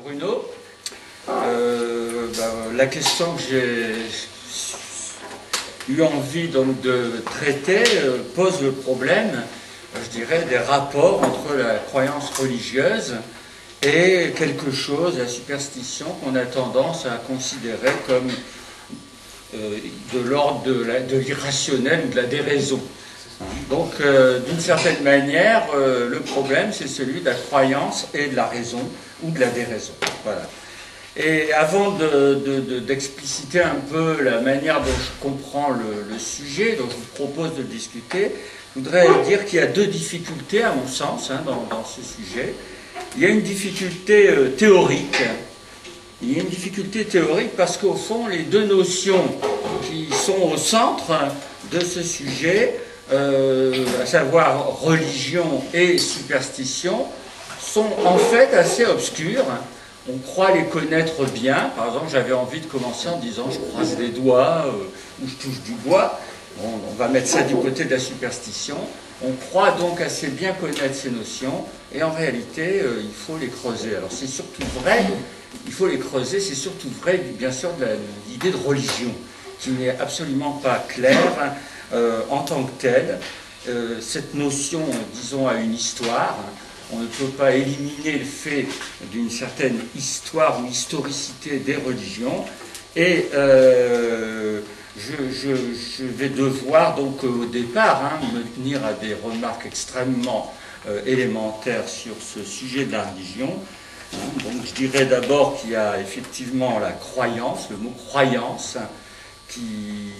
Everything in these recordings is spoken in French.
Bruno, la question que j'ai eu envie donc de traiter pose le problème, je dirais, des rapports entre la croyance religieuse et quelque chose, la superstition, qu'on a tendance à considérer comme de l'ordre de l'irrationnel ou de la déraison. Donc, d'une certaine manière, le problème, c'est celui de la croyance et de la raison, ou de la déraison. Voilà. Et avant d'expliciter un peu la manière dont je comprends le sujet, dont je vous propose de discuter, je voudrais dire qu'il y a deux difficultés, à mon sens, dans ce sujet. Il y a une difficulté théorique. Il y a une difficulté théorique parce qu'au fond, les deux notions qui sont au centre de ce sujet, à savoir religion et superstition, sont en fait assez obscures. On croit les connaître bien. Par exemple, j'avais envie de commencer en disant je croise les doigts ou je touche du bois. Bon, on va mettre ça du côté de la superstition. On croit donc assez bien connaître ces notions et en réalité, il faut les creuser. Alors c'est surtout vrai, il faut les creuser, c'est surtout vrai, bien sûr, de l'idée de religion, qui n'est absolument pas claire en tant que telle. Cette notion, disons, a une histoire. On ne peut pas éliminer le fait d'une certaine histoire ou historicité des religions. Et je vais devoir donc au départ me tenir à des remarques extrêmement élémentaires sur ce sujet de la religion. Donc je dirais d'abord qu'il y a effectivement la croyance, le mot croyance, qui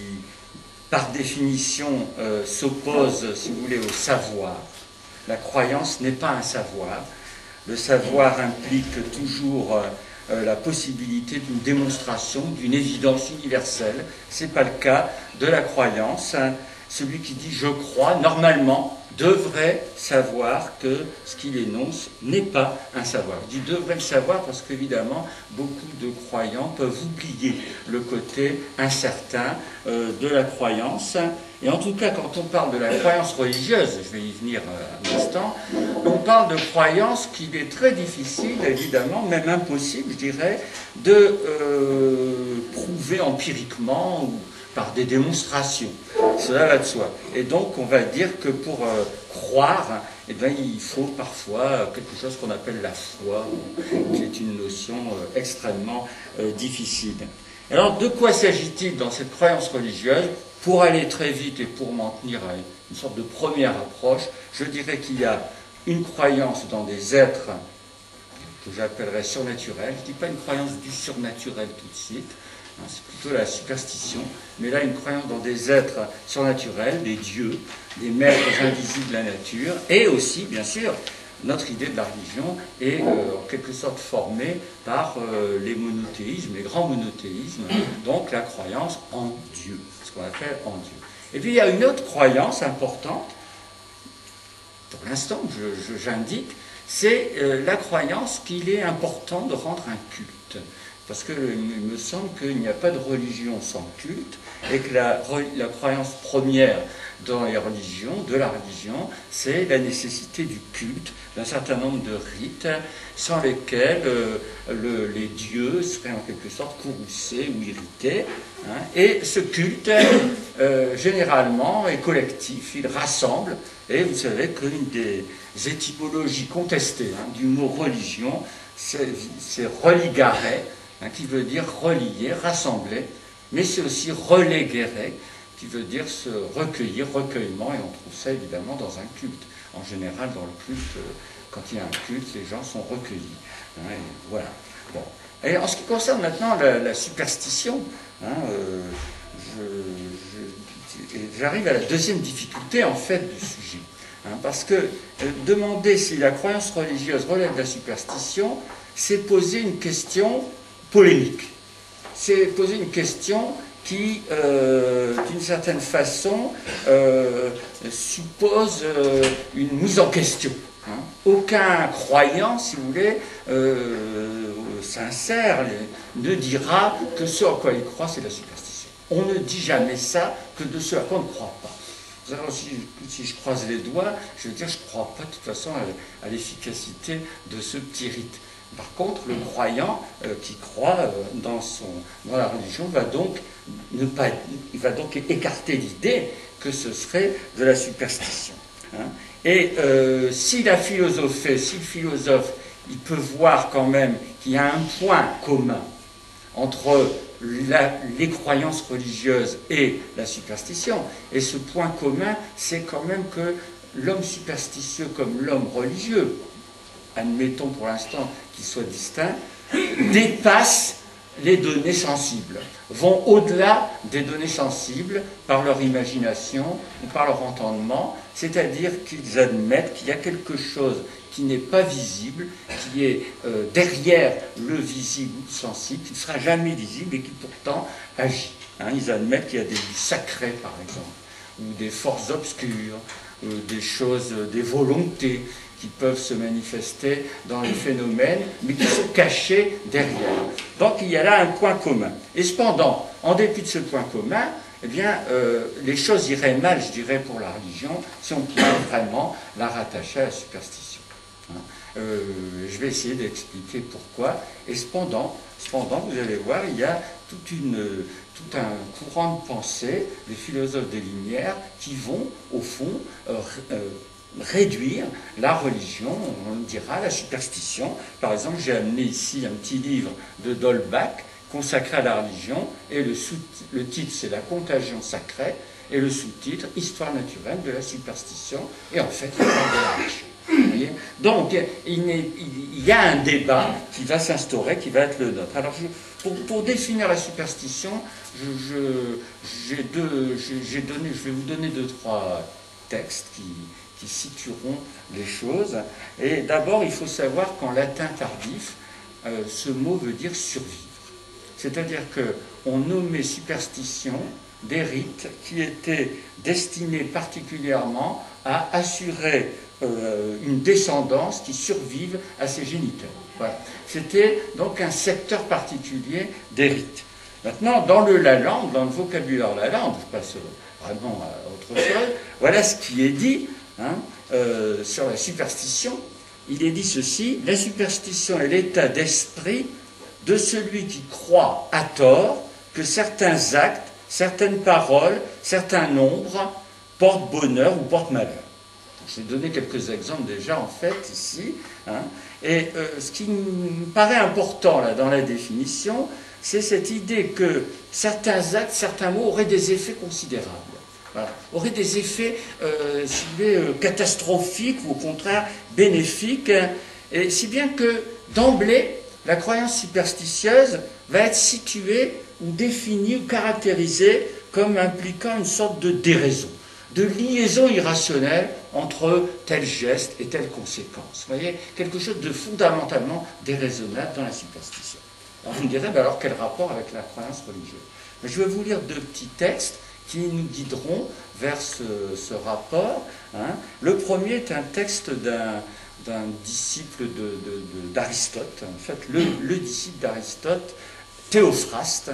par définition s'oppose, si vous voulez, au savoir. La croyance n'est pas un savoir. Le savoir implique toujours la possibilité d'une démonstration, d'une évidence universelle. Ce n'est pas le cas de la croyance. Celui qui dit « je crois », normalement, devrait savoir que ce qu'il énonce n'est pas un savoir. Je dis « devrait le savoir » parce qu'évidemment, beaucoup de croyants peuvent oublier le côté incertain de la croyance. Et en tout cas, quand on parle de la croyance religieuse, je vais y venir un instant, on parle de croyance qu'il est très difficile, évidemment, même impossible, je dirais, de prouver empiriquement ou par des démonstrations. Cela va de soi. Et donc, on va dire que pour croire, eh bien, il faut parfois quelque chose qu'on appelle la foi, qui est une notion extrêmement difficile. Alors, de quoi s'agit-il dans cette croyance religieuse? Pour aller très vite et pour m'en tenir à une sorte de première approche, je dirais qu'il y a une croyance dans des êtres que j'appellerais surnaturels. Je ne dis pas une croyance du surnaturel tout de suite, c'est plutôt la superstition, mais là une croyance dans des êtres surnaturels, des dieux, des maîtres invisibles de la nature, et aussi, bien sûr, notre idée de la religion est en quelque sorte formée par les monothéismes, les grands monothéismes, donc la croyance en Dieu, ce qu'on appelle en Dieu. Et puis il y a une autre croyance importante, pour l'instant j'indique, c'est la croyance qu'il est important de rendre un culte. Parce qu'il me semble qu'il n'y a pas de religion sans culte, et que la croyance première dans les religions, de la religion, c'est la nécessité du culte, d'un certain nombre de rites, sans lesquels les dieux seraient en quelque sorte courroucés ou irrités. Et ce culte, généralement, est collectif, il rassemble, et vous savez qu'une des étymologies contestées du mot religion, c'est religare, qui veut dire relier, rassembler, mais c'est aussi relegere, qui veut dire se recueillir, recueillement, et on trouve ça évidemment dans un culte. En général, dans le culte, quand il y a un culte, les gens sont recueillis. Et voilà. Bon. Et en ce qui concerne maintenant la superstition, j'arrive à la deuxième difficulté en fait du sujet. Parce que demander si la croyance religieuse relève de la superstition, c'est poser une question polémique. C'est poser une question qui, d'une certaine façon, suppose une mise en question. Aucun croyant, si vous voulez, sincère, ne dira que ce à quoi il croit, c'est la superstition. On ne dit jamais ça que de ce à quoi on ne croit pas. Alors, si je croise les doigts, je veux dire, je ne crois pas de toute façon à l'efficacité de ce petit rite. Par contre, le croyant qui croit dans la religion va donc écarter l'idée que ce serait de la superstition. Hein. Et si le philosophe, il peut voir quand même qu'il y a un point commun entre les croyances religieuses et la superstition, et ce point commun, c'est quand même que l'homme superstitieux comme l'homme religieux, admettons pour l'instant qu'ils soient distincts, dépassent les données sensibles, vont au-delà des données sensibles par leur imagination ou par leur entendement, c'est-à-dire qu'ils admettent qu'il y a quelque chose qui n'est pas visible, qui est derrière le visible ou sensible, qui ne sera jamais visible et qui pourtant agit. Hein, ils admettent qu'il y a des vies sacrées, par exemple, ou des forces obscures, des choses, des volontés qui peuvent se manifester dans les phénomènes, mais qui sont cachés derrière. Donc il y a là un point commun. Et cependant, en dépit de ce point commun, eh bien, les choses iraient mal, je dirais, pour la religion, si on pouvait vraiment la rattacher à la superstition. Hein. Je vais essayer d'expliquer pourquoi. Et cependant, vous allez voir, il y a tout un courant de pensée des philosophes des Lumières qui vont, au fond, réduire la religion, on dira la superstition. Par exemple, j'ai amené ici un petit livre de D'Holbach consacré à la religion, et le titre c'est La contagion sacrée, et le sous-titre Histoire naturelle de la superstition, et en fait, il parle de la religion. Donc, il y a un débat qui va s'instaurer, qui va être le nôtre. Alors, pour définir la superstition, je vais vous donner 2-3 textes qui situeront les choses. Et d'abord, il faut savoir qu'en latin tardif, ce mot veut dire survivre. C'est-à-dire qu'on nommait superstition des rites qui étaient destinés particulièrement à assurer une descendance qui survive à ses géniteurs. Voilà. C'était donc un secteur particulier des rites. Maintenant, dans la langue, dans le vocabulaire de la langue, je passe vraiment à autre chose, voilà ce qui est dit sur la superstition. Il est dit ceci: la superstition est l'état d'esprit de celui qui croit à tort que certains actes, certaines paroles, certains nombres portent bonheur ou portent malheur. Je vais donner quelques exemples déjà en fait ici. Et ce qui me paraît important là dans la définition, c'est cette idée que certains actes, certains mots auraient des effets considérables. Voilà. Auraient des effets catastrophiques ou au contraire bénéfiques, et si bien que d'emblée, la croyance superstitieuse va être située ou définie ou caractérisée comme impliquant une sorte de déraison, de liaison irrationnelle entre tel geste et telle conséquence. Vous voyez, quelque chose de fondamentalement déraisonnable dans la superstition. Alors vous me direz, alors quel rapport avec la croyance religieuse? Mais je vais vous lire 2 petits textes qui nous guideront vers ce rapport. Le premier est un texte d'un disciple d'Aristote, en fait, le disciple d'Aristote, Théophraste,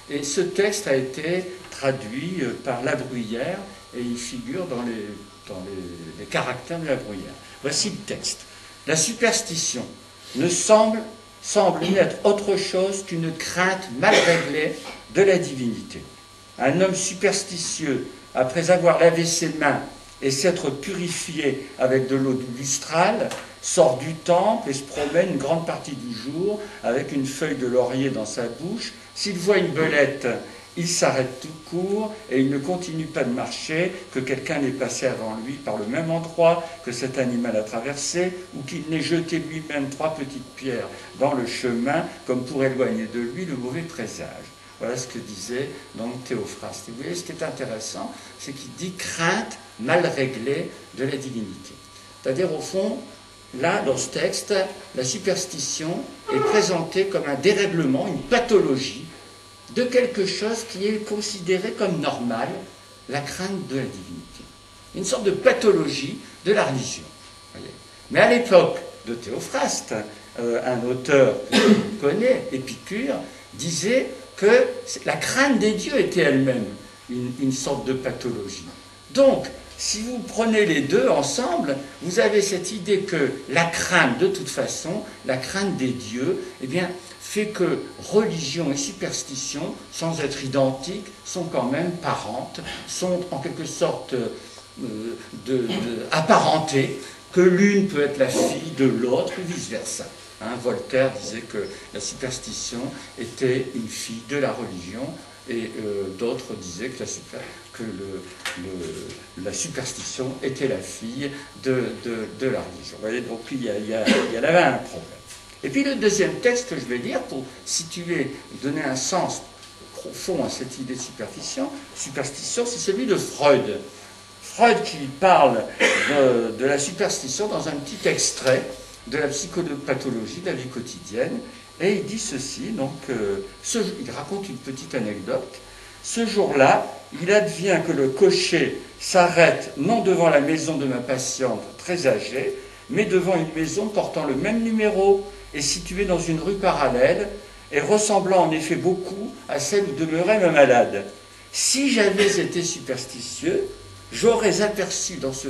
et ce texte a été traduit par La Bruyère, et il figure dans les caractères de La Bruyère. Voici le texte. La superstition ne semble n'être autre chose qu'une crainte mal réglée de la divinité. Un homme superstitieux, après avoir lavé ses mains et s'être purifié avec de l'eau lustrale, sort du temple et se promène une grande partie du jour avec une feuille de laurier dans sa bouche. S'il voit une belette, il s'arrête tout court et il ne continue pas de marcher que quelqu'un n'ait passé avant lui par le même endroit que cet animal a traversé, ou qu'il n'ait jeté lui-même 3 petites pierres dans le chemin comme pour éloigner de lui le mauvais présage. Voilà ce que disait donc Théophraste. Et vous voyez, ce qui est intéressant, c'est qu'il dit crainte mal réglée de la divinité. C'est-à-dire, au fond, là, dans ce texte, la superstition est présentée comme un dérèglement, une pathologie de quelque chose qui est considéré comme normal, la crainte de la divinité. Une sorte de pathologie de la religion. Voyez. Mais à l'époque de Théophraste, un auteur que je connais, Épicure, disait que la crainte des dieux était elle-même une sorte de pathologie. Donc, si vous prenez les deux ensemble, vous avez cette idée que la crainte, de toute façon, la crainte des dieux, eh bien, fait que religion et superstition, sans être identiques, sont quand même parentes, sont en quelque sorte apparentées, que l'une peut être la fille de l'autre, ou vice-versa. Hein, Voltaire disait que la superstition était une fille de la religion, et d'autres disaient que la superstition était la fille de la religion. Vous voyez, donc il y avait un problème. Et puis le deuxième texte que je vais lire pour situer, donner un sens profond à cette idée de superstition, c'est celui de Freud. Freud qui parle de la superstition dans un petit extrait de la psychopathologie de la vie quotidienne, et il dit ceci, donc il raconte une petite anecdote. Ce jour-là, il advient que le cocher s'arrête non devant la maison de ma patiente très âgée, mais devant une maison portant le même numéro et située dans une rue parallèle, et ressemblant en effet beaucoup à celle où demeurait ma malade. Si j'avais été superstitieux, j'aurais aperçu dans ce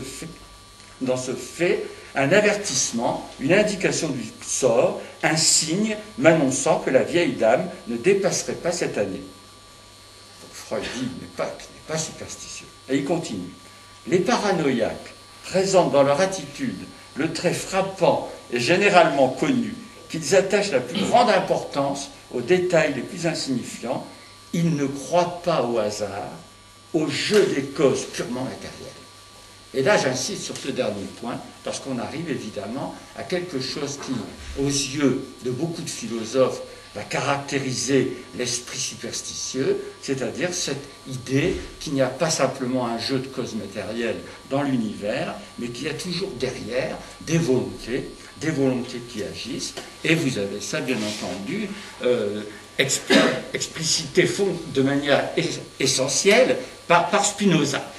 fait un avertissement, une indication du sort, un signe m'annonçant que la vieille dame ne dépasserait pas cette année. Donc Freud dit qu'il n'est pas superstitieux. Et il continue. Les paranoïaques présentent dans leur attitude le trait frappant et généralement connu qu'ils attachent la plus grande importance aux détails les plus insignifiants. Ils ne croient pas au hasard, au jeu des causes purement matérielles. Et là, j'insiste sur ce dernier point, parce qu'on arrive évidemment à quelque chose qui, aux yeux de beaucoup de philosophes, va caractériser l'esprit superstitieux, c'est-à-dire cette idée qu'il n'y a pas simplement un jeu de causes matérielles dans l'univers, mais qu'il y a toujours derrière des volontés qui agissent, et vous avez ça, bien entendu, explicité de manière essentielle par Spinoza.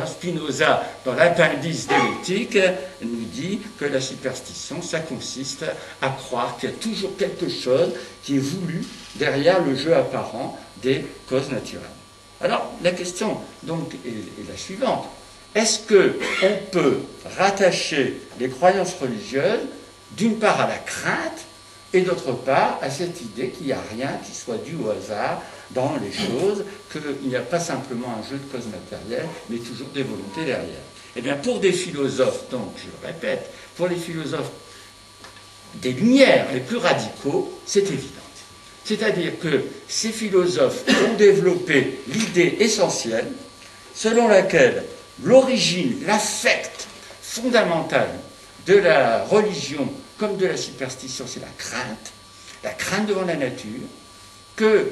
Spinoza, dans l'appendice de l'éthique, nous dit que la superstition, ça consiste à croire qu'il y a toujours quelque chose qui est voulu derrière le jeu apparent des causes naturelles. Alors, la question donc est la suivante. Est-ce qu'on peut rattacher les croyances religieuses, d'une part à la crainte, et d'autre part à cette idée qu'il n'y a rien qui soit dû au hasard dans les choses, qu'il n'y a pas simplement un jeu de causes matérielles, mais toujours des volontés derrière. Eh bien, pour des philosophes, donc, je le répète, pour les philosophes des Lumières les plus radicaux, c'est évident. C'est-à-dire que ces philosophes ont développé l'idée essentielle selon laquelle l'origine, l'affect fondamental de la religion comme de la superstition, c'est la crainte devant la nature, que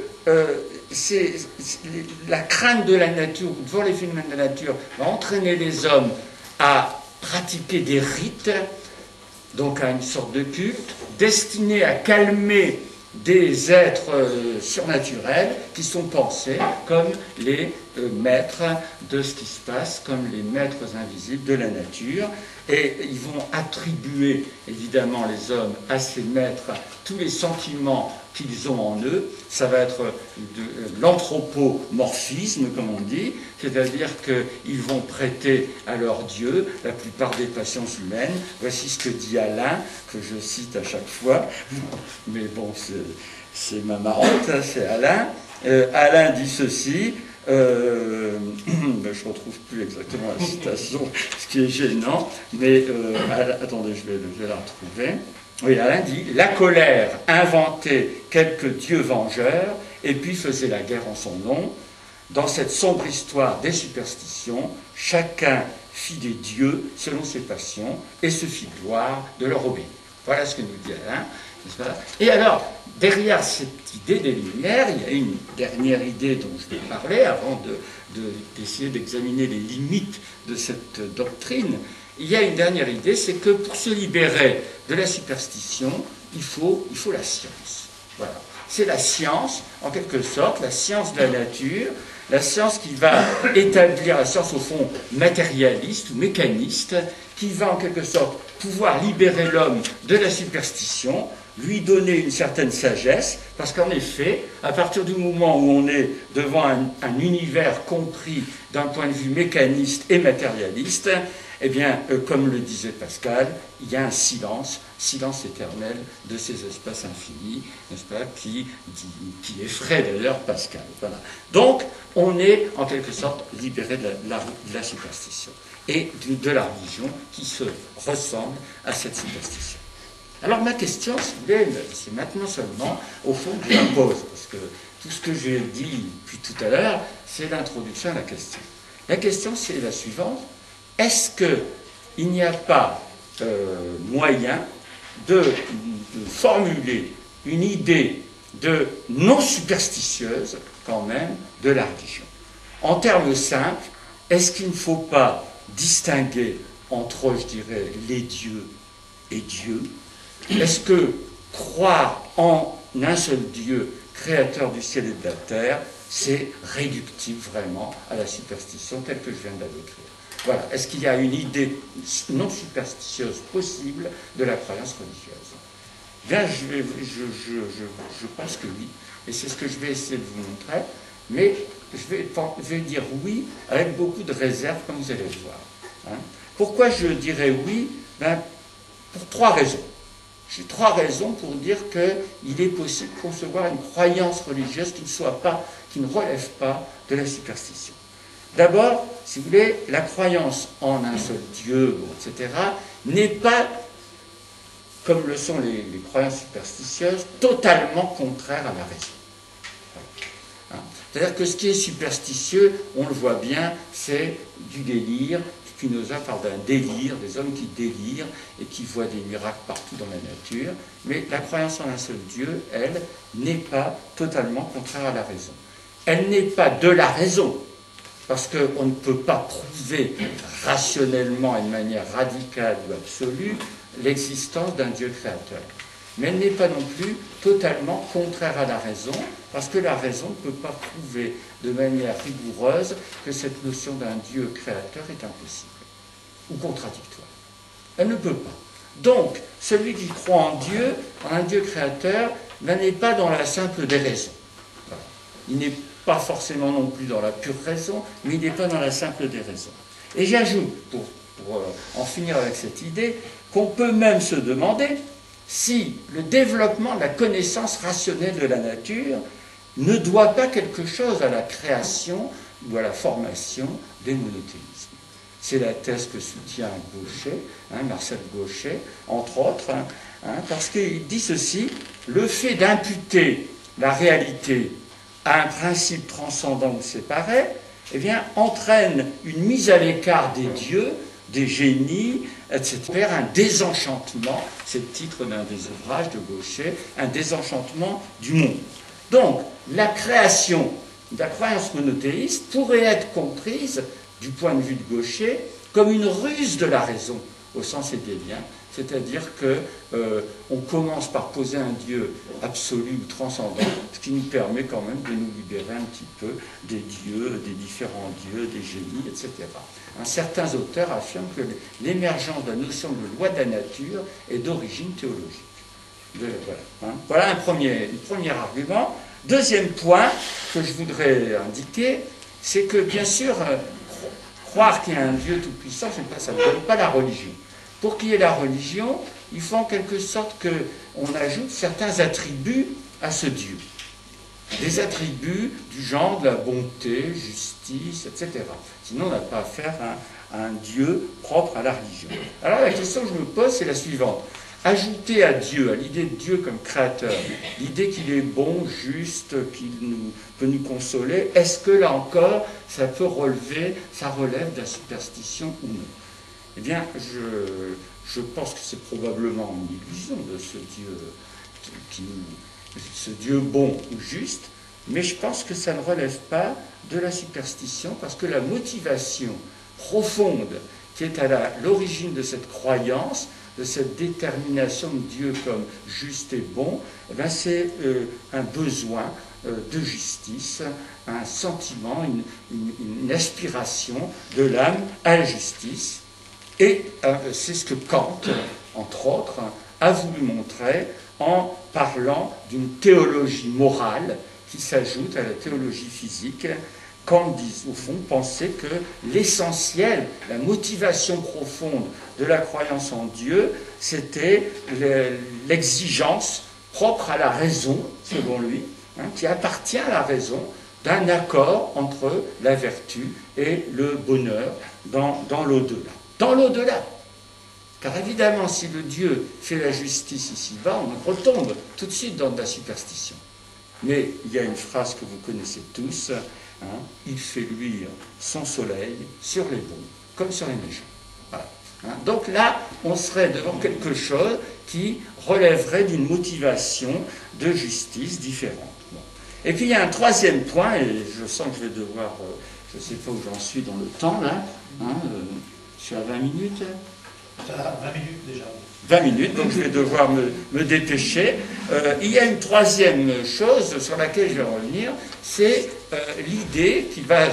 la crainte de la nature, devant les phénomènes de la nature, va entraîner les hommes à pratiquer des rites, donc à une sorte de culte, destiné à calmer des êtres surnaturels qui sont pensés comme les maîtres de ce qui se passe, comme les maîtres invisibles de la nature. Et ils vont attribuer, évidemment, les hommes à ces maîtres tous les sentiments qu'ils ont en eux. Ça va être de l'anthropomorphisme, comme on dit, c'est-à-dire qu'ils vont prêter à leur Dieu la plupart des passions humaines. Voici ce que dit Alain, que je cite à chaque fois, mais bon, c'est ma marotte, hein, c'est Alain. Alain dit ceci, je ne retrouve plus exactement la citation, ce qui est gênant, mais attendez, je vais la retrouver. Oui, Alain dit « La colère inventait quelques dieux vengeurs et puis faisait la guerre en son nom. Dans cette sombre histoire des superstitions, chacun fit des dieux selon ses passions et se fit gloire de leur obéir. » Voilà ce que nous dit Alain. Et alors, derrière cette idée des Lumières, il y a une dernière idée dont je vais parler avant d'essayer d'examiner les limites de cette doctrine. Il y a une dernière idée, c'est que pour se libérer de la superstition, il faut la science. Voilà. C'est la science, en quelque sorte, la science de la nature, la science qui va établir, la science au fond matérialiste ou mécaniste, qui va en quelque sorte pouvoir libérer l'homme de la superstition lui donner une certaine sagesse, parce qu'en effet, à partir du moment où on est devant un univers compris d'un point de vue mécaniste et matérialiste, eh bien, comme le disait Pascal, il y a un silence éternel de ces espaces infinis, n'est-ce pas, qui effraie d'ailleurs Pascal. Voilà. Donc, on est en quelque sorte libéré de la superstition et de la religion qui se ressemble à cette superstition. Alors ma question, si vous voulez, c'est maintenant seulement, au fond, que je la pose, parce que tout ce que j'ai dit depuis tout à l'heure, c'est l'introduction à la question. La question, c'est la suivante. Est-ce qu'il n'y a pas moyen de formuler une idée de non superstitieuse, quand même, de la religion? En termes simples, est-ce qu'il ne faut pas distinguer entre, je dirais, les dieux et Dieu? Est-ce que croire en un seul Dieu, créateur du ciel et de la terre, c'est réductif vraiment à la superstition telle que je viens de la décrire? Voilà. Est-ce qu'il y a une idée non superstitieuse possible de la croyance religieuse? Bien, je pense que oui, et c'est ce que je vais essayer de vous montrer, mais je vais dire oui avec beaucoup de réserve, comme vous allez le voir. Hein. Pourquoi je dirais oui? Pour trois raisons. J'ai trois raisons pour dire qu'il est possible de concevoir une croyance religieuse qui ne relève pas de la superstition. D'abord, si vous voulez, la croyance en un seul Dieu, etc., n'est pas, comme le sont les croyances superstitieuses, totalement contraire à la raison. C'est-à-dire que ce qui est superstitieux, on le voit bien, c'est du délire. Spinoza parle d'un délire, des hommes qui délirent et qui voient des miracles partout dans la nature. Mais la croyance en un seul Dieu, elle, n'est pas totalement contraire à la raison. Elle n'est pas de la raison, parce qu'on ne peut pas prouver rationnellement et de manière radicale ou absolue l'existence d'un Dieu créateur. Mais elle n'est pas non plus totalement contraire à la raison, parce que la raison ne peut pas prouver de manière rigoureuse que cette notion d'un Dieu créateur est impossible ou contradictoire. Elle ne peut pas. Donc, celui qui croit en Dieu, en un Dieu créateur, n'est pas dans la simple déraison. Voilà. Il n'est pas forcément non plus dans la pure raison, mais il n'est pas dans la simple déraison. Et j'ajoute, pour en finir avec cette idée, qu'on peut même se demander si le développement de la connaissance rationnelle de la nature ne doit pas quelque chose à la création ou à la formation des monothéismes. C'est la thèse que soutient Gauchet, Marcel Gauchet, entre autres, parce qu'il dit ceci: le fait d'imputer la réalité à un principe transcendant ou séparé, eh bien, entraîne une mise à l'écart des dieux, des génies, etc., un désenchantement, c'est le titre d'un des ouvrages de Gauchet, un désenchantement du monde. Donc, la création de la croyance monothéiste pourrait être comprise, du point de vue de Gauchet, comme une ruse de la raison, au sens hégélien, c'est-à-dire qu'on commence par poser un Dieu absolu ou transcendant, ce qui nous permet quand même de nous libérer un petit peu des dieux, des différents dieux, des génies, etc. Certains auteurs affirment que l'émergence de la notion de loi de la nature est d'origine théologique. Voilà un premier argument. Deuxième point que je voudrais indiquer, c'est que bien sûr, croire qu'il y a un Dieu tout-puissant, ça ne donne pas la religion. Pour qu'il y ait la religion, il faut en quelque sorte qu'on ajoute certains attributs à ce Dieu. Des attributs du genre de la bonté, justice, etc. Sinon, on n'a pas affaire à un Dieu propre à la religion. Alors la question que je me pose, c'est la suivante. Ajouter à Dieu, à l'idée de Dieu comme créateur, l'idée qu'il est bon, juste, qu'il peut nous consoler, est-ce que là encore, ça relève de la superstition ou non? Eh bien, je pense que c'est probablement une illusion de ce Dieu, ce Dieu bon ou juste, mais je pense que ça ne relève pas de la superstition, parce que la motivation profonde qui est à l'origine de cette croyance, de cette détermination de Dieu comme juste et bon, eh bien c'est un besoin de justice, un sentiment, une aspiration de l'âme à la justice. Et c'est ce que Kant, entre autres, a voulu montrer en parlant d'une théologie morale qui s'ajoute à la théologie physique. Kant dit, au fond, pensait que l'essentiel, la motivation profonde de la croyance en Dieu, c'était l'exigence propre à la raison, selon lui, qui appartient à la raison, d'un accord entre la vertu et le bonheur dans l'au-delà. Dans l'au-delà. Car évidemment, si le Dieu fait la justice ici-bas, on retombe tout de suite dans de la superstition. Mais il y a une phrase que vous connaissez tous, il fait luire son soleil sur les bons comme sur les méchants. Voilà. Donc là, on serait devant quelque chose qui relèverait d'une motivation de justice différente. Bon. Et puis il y a un troisième point, et je sens que je vais devoir, je ne sais pas où j'en suis dans le temps là, je suis à 20 minutes. 20 minutes déjà. 20 minutes, donc je vais devoir me dépêcher. Il y a une troisième chose sur laquelle je vais revenir, c'est l'idée qui va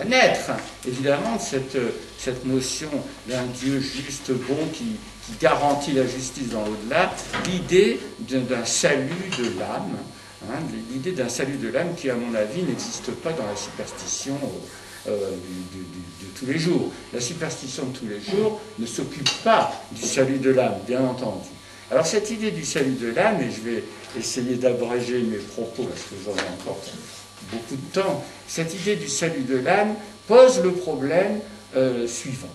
naître, évidemment, de cette notion d'un Dieu juste, bon, qui garantit la justice dans l'au-delà, l'idée d'un salut de l'âme, l'idée d'un salut de l'âme qui, à mon avis, n'existe pas dans la superstition de tous les jours. La superstition de tous les jours ne s'occupe pas du salut de l'âme, bien entendu. Alors cette idée du salut de l'âme, et je vais essayer d'abréger mes propos parce que j'en ai encore beaucoup de temps, cette idée du salut de l'âme pose le problème suivant.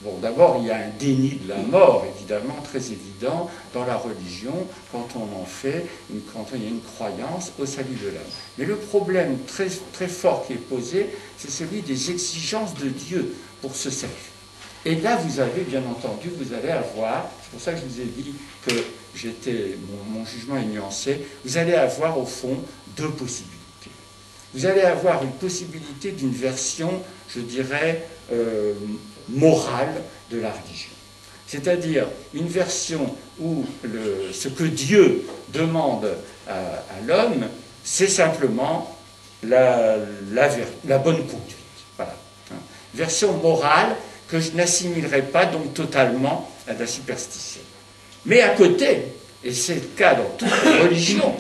Bon, d'abord, il y a un déni de la mort, évidemment, très évident dans la religion, quand on en fait, quand il y a une croyance au salut de l'âme. Mais le problème très, très fort qui est posé, c'est celui des exigences de Dieu pour ce salut. Et là, vous avez, bien entendu, vous allez avoir, c'est pour ça que je vous ai dit que mon jugement est nuancé, vous allez avoir, au fond, deux possibilités. Vous allez avoir une possibilité d'une version, je dirais, morale de la religion. C'est-à-dire une version où ce que Dieu demande à l'homme, c'est simplement la bonne conduite. Voilà. Version morale que je n'assimilerai pas donc totalement à la superstition. Mais à côté, et c'est le cas dans toutes les religions,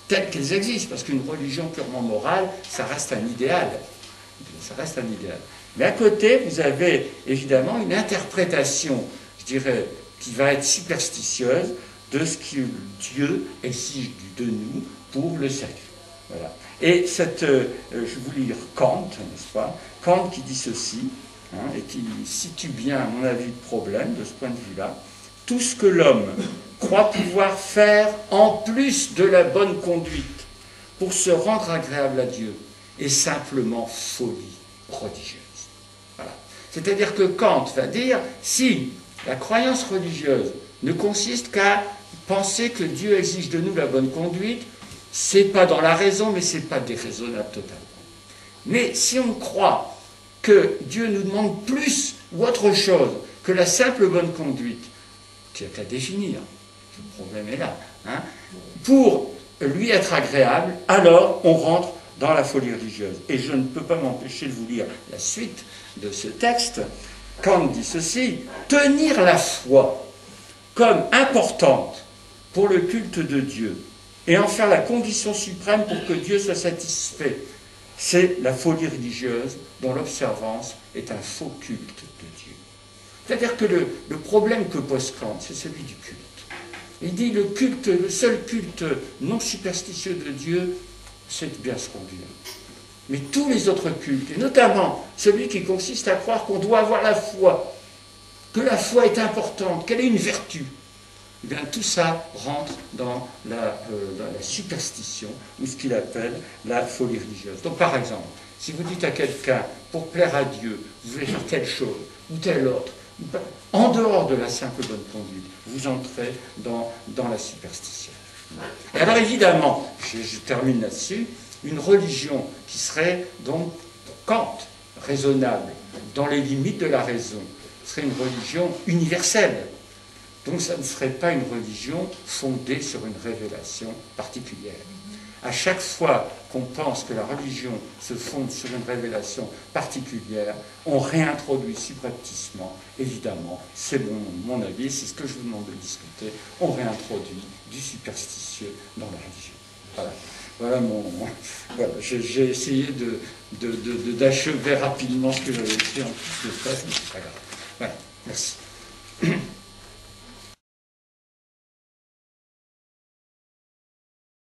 telles qu'elles existent, parce qu'une religion purement morale, ça reste un idéal. Ça reste un idéal. Mais à côté, vous avez évidemment une interprétation, je dirais, qui va être superstitieuse de ce que Dieu exige de nous pour le salut. Voilà. Et je vais vous lire Kant, n'est-ce pas? Kant qui dit ceci, et qui situe bien, à mon avis, le problème de ce point de vue-là. Tout ce que l'homme croit pouvoir faire en plus de la bonne conduite pour se rendre agréable à Dieu est simplement folie religieuse. Voilà. C'est-à-dire que Kant va dire, si la croyance religieuse ne consiste qu'à penser que Dieu exige de nous la bonne conduite, c'est pas dans la raison, mais c'est pas déraisonnable totalement. Mais si on croit que Dieu nous demande plus ou autre chose que la simple bonne conduite, qui est à définir, le problème est là, pour lui être agréable, alors on rentre dans la folie religieuse. Et je ne peux pas m'empêcher de vous lire la suite de ce texte. Kant dit ceci, tenir la foi comme importante pour le culte de Dieu et en faire la condition suprême pour que Dieu soit satisfait, c'est la folie religieuse dont l'observance est un faux culte de Dieu. C'est-à-dire que le problème que pose Kant, c'est celui du culte. Il dit le seul culte non superstitieux de Dieu, c'est bien ce qu'on dit. Mais tous les autres cultes, et notamment celui qui consiste à croire qu'on doit avoir la foi, que la foi est importante, qu'elle est une vertu, eh bien tout ça rentre dans la superstition, ou ce qu'il appelle la folie religieuse. Donc par exemple, si vous dites à quelqu'un, pour plaire à Dieu, vous voulez faire telle chose, ou telle autre, en dehors de la simple bonne conduite, vous entrez dans la superstition. Et alors évidemment, je termine là-dessus, une religion qui serait donc, pour Kant, raisonnable, dans les limites de la raison, serait une religion universelle. Donc ça ne serait pas une religion fondée sur une révélation particulière. À chaque fois qu'on pense que la religion se fonde sur une révélation particulière, on réintroduit subrepticement, évidemment, c'est mon avis, c'est ce que je vous demande de discuter, on réintroduit du superstitieux dans la religion. Voilà. Voilà, j'ai essayé d'achever rapidement ce que j'avais écrit en plus de presse, mais c'est pas grave. Voilà, merci.